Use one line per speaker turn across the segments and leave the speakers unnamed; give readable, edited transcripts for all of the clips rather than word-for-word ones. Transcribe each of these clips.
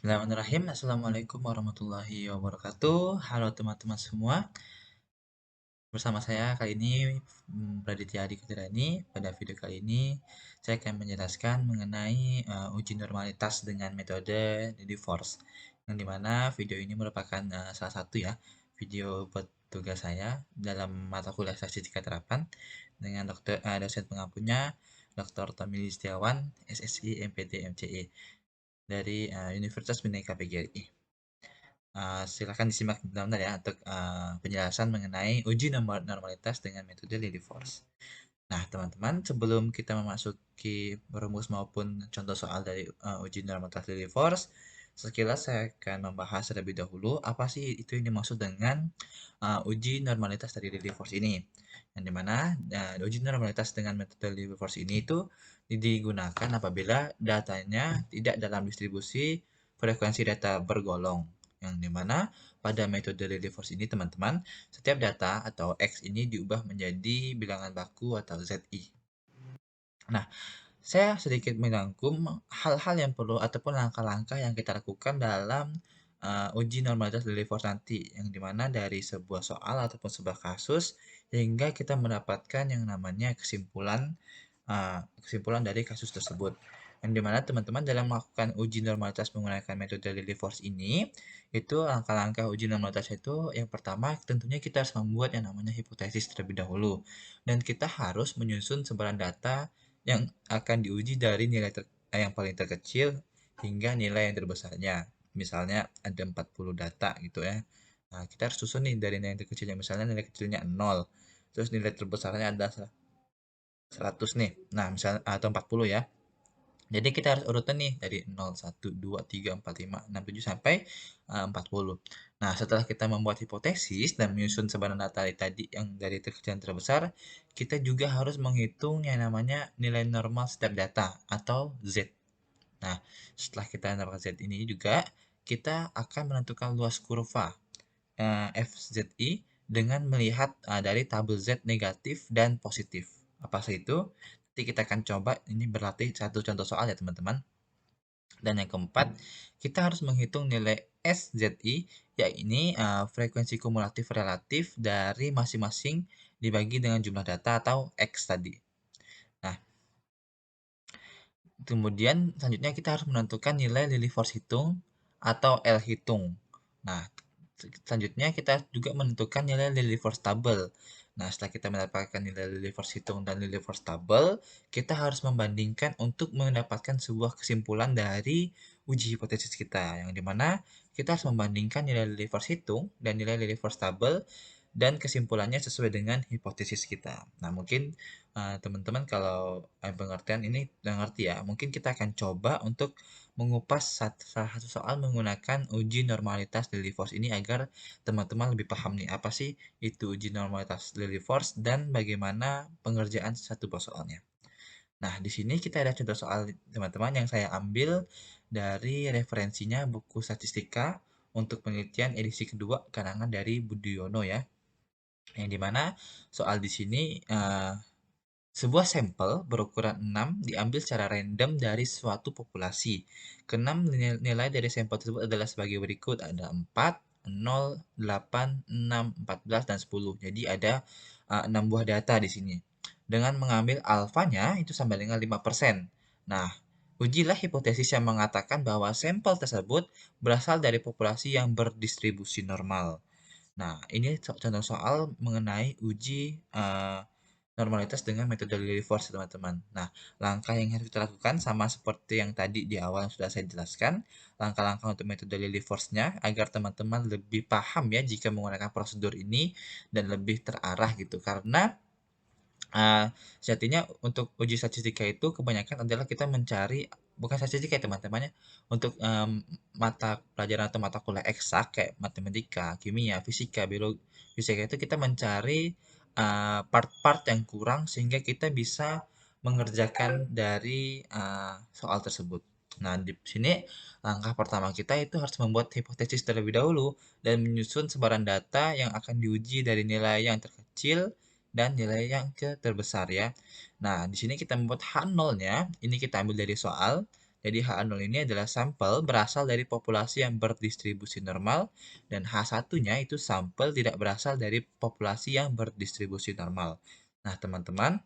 Bismillahirrahmanirrahim. Assalamualaikum warahmatullahi wabarakatuh. Halo teman-teman semua. Bersama saya kali ini Raditya Dika Tirani. Pada video kali ini saya akan menjelaskan mengenai uji normalitas dengan metode Force. Yang dimana video ini merupakan salah satu ya video buat tugas saya dalam mata kuliah statistika terapan dengan dosen pengampunya Dr. Tommy Listiawan, SSI MPT MCE dari Universitas Bhinneka PGRI. Silakan disimak benar-benar ya untuk penjelasan mengenai uji normalitas dengan metode Force. Nah, teman-teman, sebelum kita memasuki rumus maupun contoh soal dari uji normalitas Force, sekilas saya akan membahas terlebih dahulu apa sih itu yang dimaksud dengan uji normalitas dari Force ini. Yang dimana uji normalitas dengan metode Force ini itu digunakan apabila datanya tidak dalam distribusi frekuensi data bergolong yang dimana pada metode Force ini teman-teman setiap data atau X ini diubah menjadi bilangan baku atau ZI. Nah, saya sedikit merangkum hal-hal yang perlu ataupun langkah-langkah yang kita lakukan dalam uji normalitas Force nanti yang dimana dari sebuah soal ataupun sebuah kasus hingga kita mendapatkan yang namanya kesimpulan dari kasus tersebut. Yang dimana teman-teman dalam melakukan uji normalitas menggunakan metode Force ini, itu langkah-langkah uji normalitas itu yang pertama tentunya kita harus membuat yang namanya hipotesis terlebih dahulu. Dan kita harus menyusun sebaran data yang akan diuji dari nilai yang paling terkecil hingga nilai yang terbesarnya. Misalnya ada 40 data gitu ya. Nah, kita harus susun nih dari nilai yang terkecilnya. Misalnya nilai kecilnya 0. Terus nilai terbesarnya ada 100 nih. Nah, misalnya atau 40 ya. Jadi kita harus urutan nih dari 0, 1, 2, 3, 4, 5, 6, 7 sampai 40. Nah, setelah kita membuat hipotesis dan menyusun sebaran data tadi yang dari terkecil dan terbesar, kita juga harus menghitung yang namanya nilai normal setiap data atau Z. Nah, setelah kita mendapatkan Z ini juga, kita akan menentukan luas kurva FZI dengan melihat dari tabel Z negatif dan positif. Apa sih itu? Nanti kita akan coba ini berlatih satu contoh soal ya teman-teman. Dan yang keempat, kita harus menghitung nilai SZI, yaitu frekuensi kumulatif relatif dari masing-masing dibagi dengan jumlah data atau X tadi. Nah, kemudian selanjutnya kita harus menentukan nilai Force hitung atau L hitung. Nah, selanjutnya kita juga menentukan nilai Force tabel. Nah, setelah kita mendapatkan nilai Force hitung dan Force tabel, kita harus membandingkan untuk mendapatkan sebuah kesimpulan dari uji hipotesis kita, yang dimana kita harus membandingkan nilai Force hitung dan nilai Force tabel dan kesimpulannya sesuai dengan hipotesis kita. Nah, mungkin teman-teman kalau pengertian ini udah ngerti ya, mungkin kita akan coba untuk mengupas salah satu soal menggunakan uji normalitas Force ini agar teman-teman lebih paham nih apa sih itu uji normalitas Force dan bagaimana pengerjaan satu buah soalnya. Nah, di sini kita ada contoh soal teman-teman yang saya ambil dari referensinya buku statistika untuk penelitian edisi kedua karangan dari Budiono ya. Yang dimana soal di sini sebuah sampel berukuran 6 diambil secara random dari suatu populasi. Keenam nilai dari sampel tersebut adalah sebagai berikut. Ada 4, 0, 8, 6, 14, dan 10. Jadi ada 6 buah data di sini. Dengan mengambil alfanya itu sama dengan 5%. Nah, ujilah hipotesis yang mengatakan bahwa sampel tersebut berasal dari populasi yang berdistribusi normal. Nah, ini contoh soal mengenai uji normalitas dengan metode Force, teman-teman. Nah, langkah yang harus kita lakukan sama seperti yang tadi di awal yang sudah saya jelaskan. Langkah-langkah untuk metode Force-nya agar teman-teman lebih paham ya jika menggunakan prosedur ini dan lebih terarah gitu. Karena sejatinya untuk uji statistika itu kebanyakan adalah kita mencari bukan statistika ya teman-teman ya, untuk mata pelajaran atau mata kuliah eksak kayak matematika, kimia, fisika, biologi, fisika itu kita mencari part-part yang kurang sehingga kita bisa mengerjakan dari soal tersebut. Nah, di sini langkah pertama kita itu harus membuat hipotesis terlebih dahulu dan menyusun sebaran data yang akan diuji dari nilai yang terkecil dan nilai yang terbesar ya. Nah, di sini kita membuat H0-nya, ini kita ambil dari soal. Jadi H0 ini adalah sampel berasal dari populasi yang berdistribusi normal, dan H1-nya itu sampel tidak berasal dari populasi yang berdistribusi normal. Nah, teman-teman,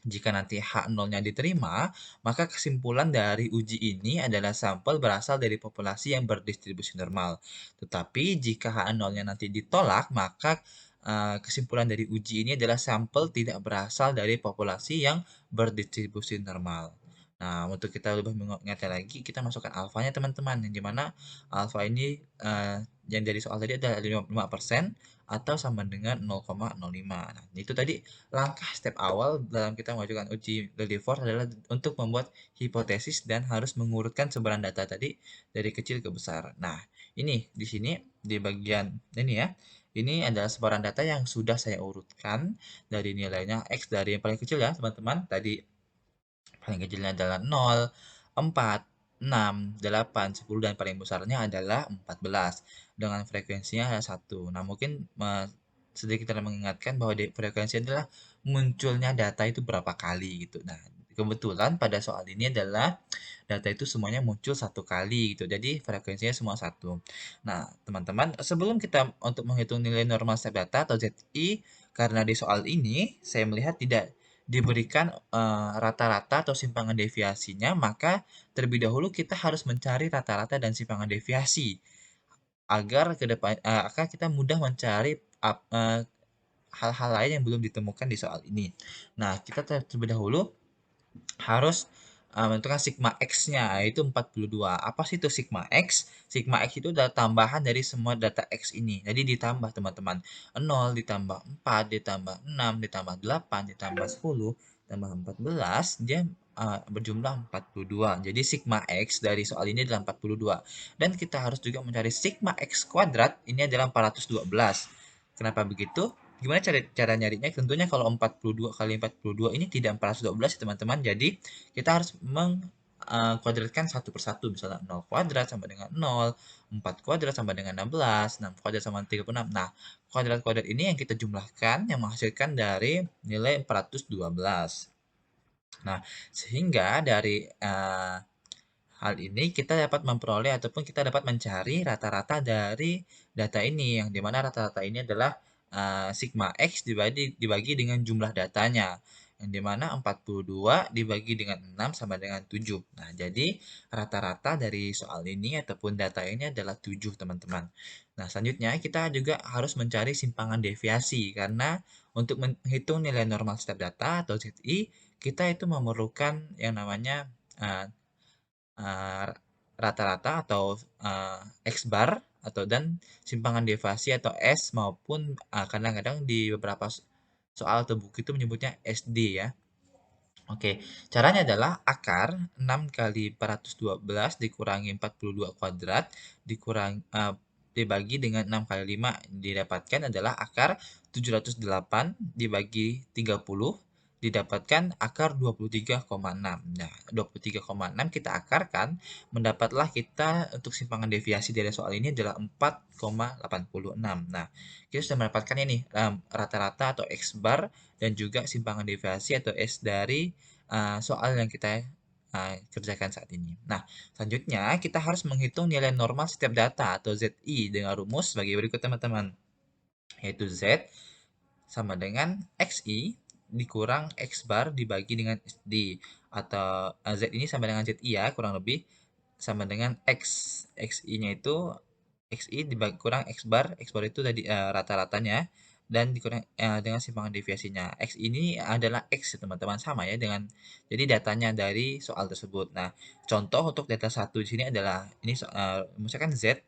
jika nanti H0-nya diterima, maka kesimpulan dari uji ini adalah sampel berasal dari populasi yang berdistribusi normal. Tetapi jika H0-nya nanti ditolak, maka kesimpulan dari uji ini adalah sampel tidak berasal dari populasi yang berdistribusi normal. Nah, untuk kita lebih mengerti lagi, kita masukkan alfanya teman-teman, yang dimana alfa ini yang dari soal tadi adalah 5% atau sama dengan 0,05. Nah, itu tadi langkah step awal dalam kita mengajukan uji Lilliefors adalah untuk membuat hipotesis dan harus mengurutkan sebaran data tadi dari kecil ke besar. Nah, ini di sini di bagian ini ya. Ini adalah sebaran data yang sudah saya urutkan dari nilainya X dari yang paling kecil ya, teman-teman. Tadi paling kecilnya adalah 0, 4, 6, 8, 10, dan paling besarnya adalah 14 dengan frekuensinya adalah 1. Nah, mungkin sedikit mengingatkan bahwa frekuensi adalah munculnya data itu berapa kali gitu. Nah, kebetulan pada soal ini adalah data itu semuanya muncul satu kali gitu. Jadi frekuensinya semua satu. Nah, teman-teman, sebelum kita untuk menghitung nilai normal setiap data atau ZI, karena di soal ini saya melihat tidak diberikan rata-rata atau simpangan deviasinya, maka terlebih dahulu kita harus mencari rata-rata dan simpangan deviasi agar ke depan agar kita mudah mencari hal-hal lain yang belum ditemukan di soal ini. Nah, kita terlebih dahulu harus menentukan sigma X-nya, yaitu 42. Apa sih itu sigma X? Sigma X itu adalah tambahan dari semua data X ini. Jadi ditambah teman-teman. 0 ditambah 4, ditambah 6, ditambah 8, ditambah 10, ditambah 14, dia berjumlah 42. Jadi sigma X dari soal ini adalah 42. Dan kita harus juga mencari sigma X kuadrat, ini adalah 412. Kenapa begitu? Gimana cara nyarinya? Tentunya kalau 42 kali 42 ini tidak 412 ya teman-teman. Jadi kita harus mengkuadratkan satu persatu. Misalnya 0 kuadrat sama dengan 0, 4 kuadrat sama dengan 16, 6 kuadrat sama dengan 36. Nah, kuadrat-kuadrat ini yang kita jumlahkan yang menghasilkan dari nilai 412. Nah, sehingga dari hal ini kita dapat memperoleh ataupun kita dapat mencari rata-rata dari data ini, yang dimana rata-rata ini adalah sigma X dibagi dengan jumlah datanya, yang dimana 42 dibagi dengan 6 sama dengan 7. Nah, jadi rata-rata dari soal ini ataupun data ini adalah 7, teman-teman. Nah, selanjutnya kita juga harus mencari simpangan deviasi, karena untuk menghitung nilai normal setiap data atau ZI, kita itu memerlukan yang namanya uh, rata-rata atau X bar atau dan simpangan deviasi atau S, maupun kadang-kadang di beberapa soal atau buku itu menyebutnya SD ya. Oke, caranya adalah akar 6 kali 412 dikurangi 42 kuadrat dibagi dengan 6 kali 5 didapatkan adalah akar 708 dibagi 30 didapatkan akar 23,6. Nah, 23,6 kita akarkan, mendapatlah kita untuk simpangan deviasi dari soal ini adalah 4,86. Nah, kita sudah mendapatkan ini rata-rata atau X bar dan juga simpangan deviasi atau S dari soal yang kita kerjakan saat ini. Nah, selanjutnya kita harus menghitung nilai normal setiap data atau ZI dengan rumus sebagai berikut teman-teman. Yaitu Z sama dengan XI dikurang X bar dibagi dengan SD, atau Z ini sama dengan ZI ya, kurang lebih sama dengan X. XI-nya itu XI dibagi kurang X bar itu tadi rata-ratanya, dan dikurang dengan simpangan deviasinya. X ini adalah X teman-teman, sama ya dengan jadi datanya dari soal tersebut. Nah, contoh untuk data satu di sini adalah ini misalkan Z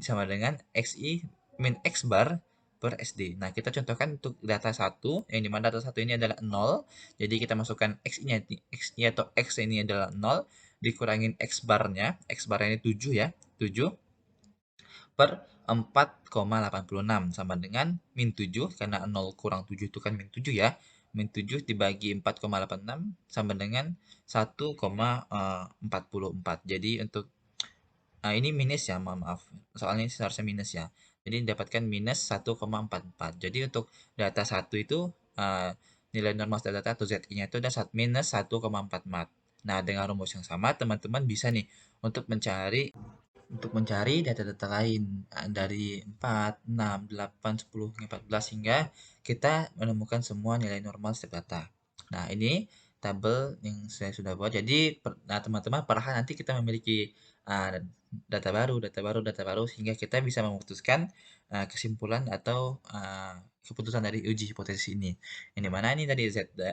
sama dengan XI min X bar per SD. Nah, kita contohkan untuk data satu, yang dimana data satu ini adalah 0. Jadi kita masukkan X-nya atau X ini adalah 0, dikurangin X barnya. X barnya ini 7 ya, 7 per 4,86 sama dengan min 7, karena 0 kurang 7 itu kan min 7 ya. Min 7 dibagi 4,86 sama dengan 1,44. Jadi untuk ini minus ya, maaf. Soalnya ini seharusnya minus ya. Jadi dapatkan minus 1,44. Jadi untuk data 1 itu nilai normal data atau ZI-nya itu ada minus 1,44. Nah, dengan rumus yang sama, teman-teman bisa nih untuk mencari data-data lain dari 4, 6, 8, 10, hingga 14 hingga kita menemukan semua nilai normal setiap data. Nah, ini tabel yang saya sudah buat. Jadi, nah teman-teman perlahan nanti kita memiliki uh, data baru sehingga kita bisa memutuskan kesimpulan atau keputusan dari uji hipotesis ini. Yang dimana ini tadi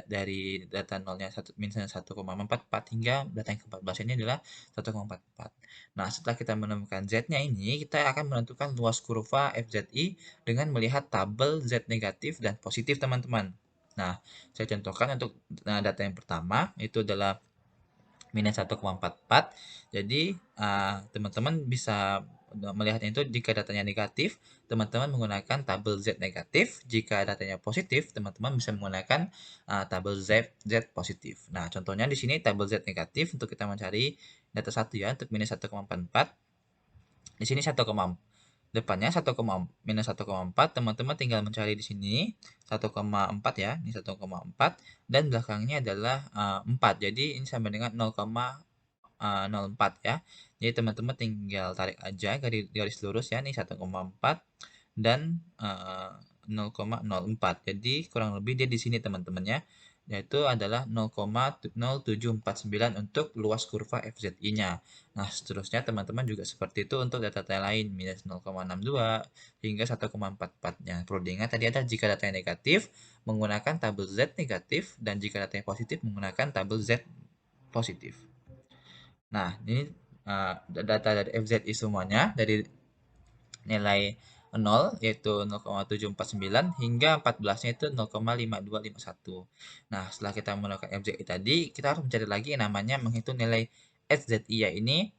dari data nolnya misalnya 1,44 hingga data yang ke-14 ini adalah 1,44. Nah, setelah kita menemukan Z-nya ini, kita akan menentukan luas kurva FZI dengan melihat tabel Z negatif dan positif, teman-teman. Nah, saya contohkan untuk data yang pertama, itu adalah minus 1,44. Jadi, teman-teman bisa melihatnya itu jika datanya negatif, teman-teman menggunakan tabel Z negatif. Jika datanya positif, teman-teman bisa menggunakan tabel Z positif. Nah, contohnya di sini tabel Z negatif untuk kita mencari data 1 ya, untuk minus 1,44. Di sini 1, depannya 1, minus 1,4, teman-teman tinggal mencari di sini 1,4 ya, ini 1,4 dan belakangnya adalah 4. Jadi ini sama dengan 0,04 ya. Jadi teman-teman tinggal tarik aja garis lurus ya, ini 1,4 dan 0,04. Jadi kurang lebih dia di sini teman-teman ya, yaitu adalah 0,0749 untuk luas kurva FZI-nya. Nah, seterusnya teman-teman juga seperti itu untuk data-data lain, minus 0,62 hingga 1,44-nya. Perlu diingat tadi ada jika datanya negatif menggunakan tabel Z negatif dan jika datanya positif menggunakan tabel Z positif. Nah, ini data dari FZI semuanya dari nilai 0 yaitu 0,749 hingga 14-nya itu 0,5251. Nah, setelah kita menggunakan FZI tadi, kita harus mencari lagi yang namanya menghitung nilai SZI ya. Ini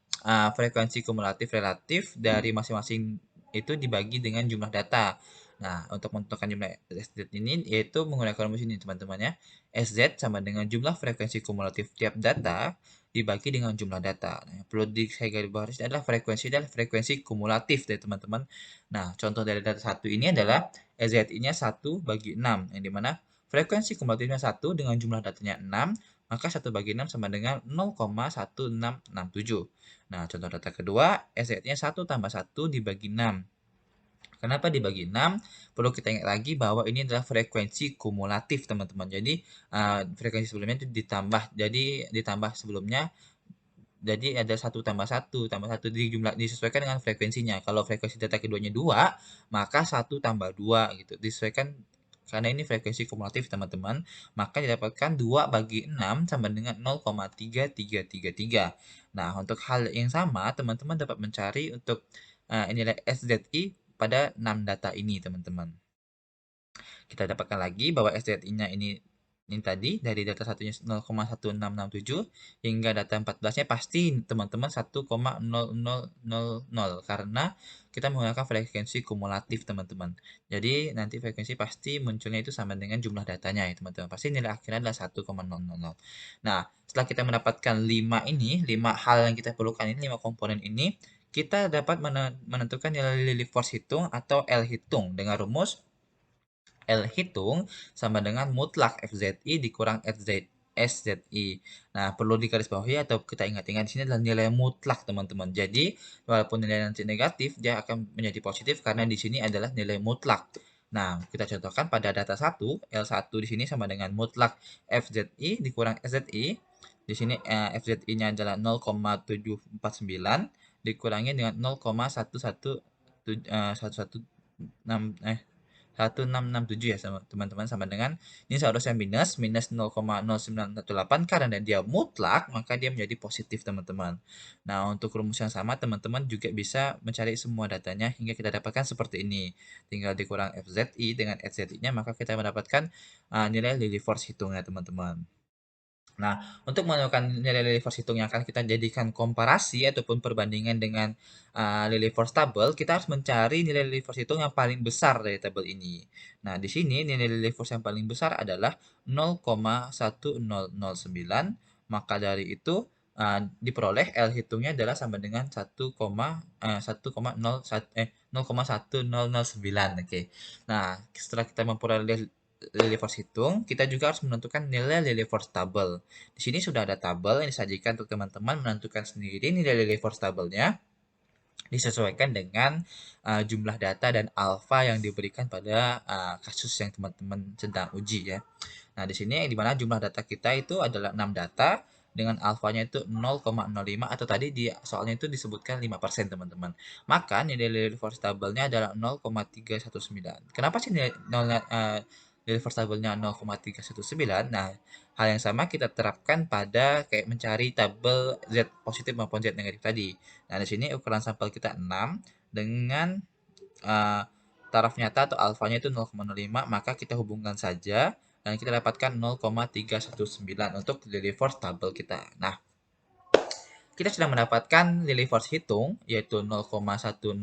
frekuensi kumulatif relatif dari masing-masing itu dibagi dengan jumlah data. Nah, untuk menentukan jumlah SZ ini yaitu menggunakan rumus ini teman-teman ya. SZ sama dengan jumlah frekuensi kumulatif tiap data dibagi dengan jumlah data. Nah, yang perlu saya garis bawahi adalah frekuensi kumulatif dari teman-teman. Nah, contoh dari data 1 ini adalah SZI-nya 1 bagi 6, yang dimana frekuensi kumulatifnya 1 dengan jumlah datanya 6, maka 1 bagi 6 sama dengan 0,1667. Nah, contoh data kedua, SZ-nya 1 tambah 1 dibagi 6. Kenapa dibagi 6? Perlu kita ingat lagi bahwa ini adalah frekuensi kumulatif, teman-teman. Jadi, frekuensi sebelumnya itu ditambah sebelumnya, jadi ada 1 tambah 1 disesuaikan dengan frekuensinya. Kalau frekuensi data keduanya 2, maka 1 tambah 2 gitu. Disesuaikan karena ini frekuensi kumulatif, teman-teman, maka didapatkan 2 bagi 6 sama dengan 0,3333. Nah, untuk hal yang sama, teman-teman dapat mencari untuk nilai SZI pada 6 data ini, teman-teman. Kita dapatkan lagi bahwa SZI-nya ini tadi dari data satunya 0,1667 hingga data 14-nya pasti teman-teman 1,0000 karena kita menggunakan frekuensi kumulatif, teman-teman. Jadi nanti frekuensi pasti munculnya itu sama dengan jumlah datanya ya, teman-teman. Pasti nilai akhirnya adalah 1,000. Nah, setelah kita mendapatkan 5 hal yang kita perlukan ini, 5 komponen ini, kita dapat menentukan nilai Lillie force hitung atau L hitung dengan rumus L hitung sama dengan mutlak FZI dikurang SZI. Nah, perlu digarisbawahi atau kita ingat-ingat di sini adalah nilai mutlak, teman-teman. Jadi, walaupun nilai nanti negatif, dia akan menjadi positif karena di sini adalah nilai mutlak. Nah, kita contohkan pada data 1, L1 di sini sama dengan mutlak FZI dikurang SZI. Di sini FZI-nya adalah 0,749 dikurangi dengan 0,1667 ya teman-teman, sama dengan ini seharusnya minus 0,0918 karena dia mutlak maka dia menjadi positif, teman-teman. Nah, untuk rumus yang sama teman-teman juga bisa mencari semua datanya hingga kita dapatkan seperti ini. Tinggal dikurang FZI dengan SZI-nya maka kita mendapatkan nilai Lillie force hitungnya, teman-teman. Nah, untuk menemukan nilai Lillie force hitung yang akan kita jadikan komparasi ataupun perbandingan dengan Lillie force tabel, kita harus mencari nilai Lillie force hitung yang paling besar dari tabel ini. Nah, di sini nilai Lillie force yang paling besar adalah 0,1009, maka dari itu diperoleh L hitungnya adalah sama dengan 0,1009. Oke. Nah, setelah kita memperoleh Lilly Force hitung, kita juga harus menentukan nilai Lilly Force tabel. Di sini sudah ada tabel yang disajikan untuk teman-teman menentukan sendiri nilai Lilly Force tabelnya, disesuaikan dengan jumlah data dan alfa yang diberikan pada kasus yang teman-teman sedang uji ya. Nah, di sini di mana jumlah data kita itu adalah 6 data dengan alfanya itu 0,05 atau tadi di soalnya itu disebutkan 5% teman-teman. Maka nilai force tabelnya adalah 0,319. Kenapa sih nilai force tabelnya 0,319? Nah, hal yang sama kita terapkan pada kayak mencari tabel Z positif maupun Z negatif tadi. Nah, di sini ukuran sampel kita 6 dengan taraf nyata atau alfanya itu 0,05, maka kita hubungkan saja dan kita dapatkan 0,319 untuk Lilly force tabel kita. Nah, kita sudah mendapatkan Lilly force hitung yaitu 0,1009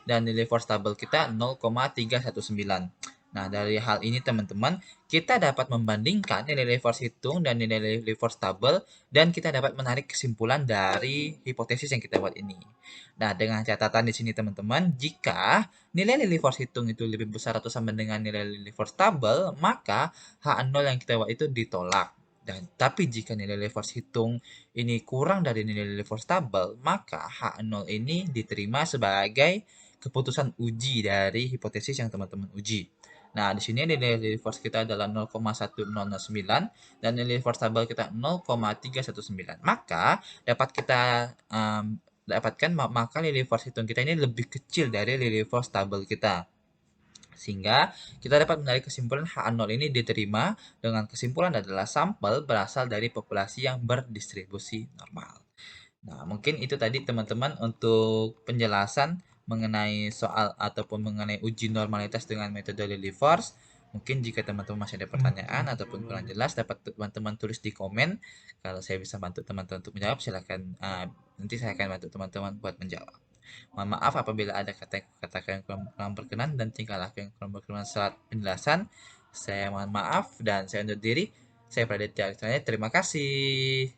dan Lilly force tabel kita 0,319. Nah, dari hal ini teman-teman, kita dapat membandingkan nilai Lilly force hitung dan nilai Lilly force tabel dan kita dapat menarik kesimpulan dari hipotesis yang kita buat ini. Nah, dengan catatan di sini teman-teman, jika nilai Lilly force hitung itu lebih besar atau sama dengan nilai Lilly force tabel, maka H0 yang kita buat itu ditolak. Dan tapi jika nilai Lilly force hitung ini kurang dari nilai Lilly force tabel, maka H0 ini diterima sebagai keputusan uji dari hipotesis yang teman-teman uji. Nah, di sini nilai Lilly force kita adalah 0,1009 dan nilai force tabel kita 0,319. Maka dapat kita dapatkan maka Lilly force hitung kita ini lebih kecil dari Lilly force tabel kita. Sehingga kita dapat menarik kesimpulan H0 ini diterima dengan kesimpulan adalah sampel berasal dari populasi yang berdistribusi normal. Nah, mungkin itu tadi teman-teman untuk penjelasan mengenai soal ataupun mengenai uji normalitas dengan metode Lilly Force. Mungkin jika teman-teman masih ada pertanyaan ataupun kurang jelas, dapat teman-teman tulis di komen. Kalau saya bisa bantu teman-teman untuk menjawab, silakan nanti saya akan bantu teman-teman buat menjawab. Mohon maaf apabila ada kata-kata yang kurang berkenan dan tingkah laku yang kurang berkenan saat penjelasan. Saya mohon maaf dan saya undur diri. Saya Praditya Terima kasih.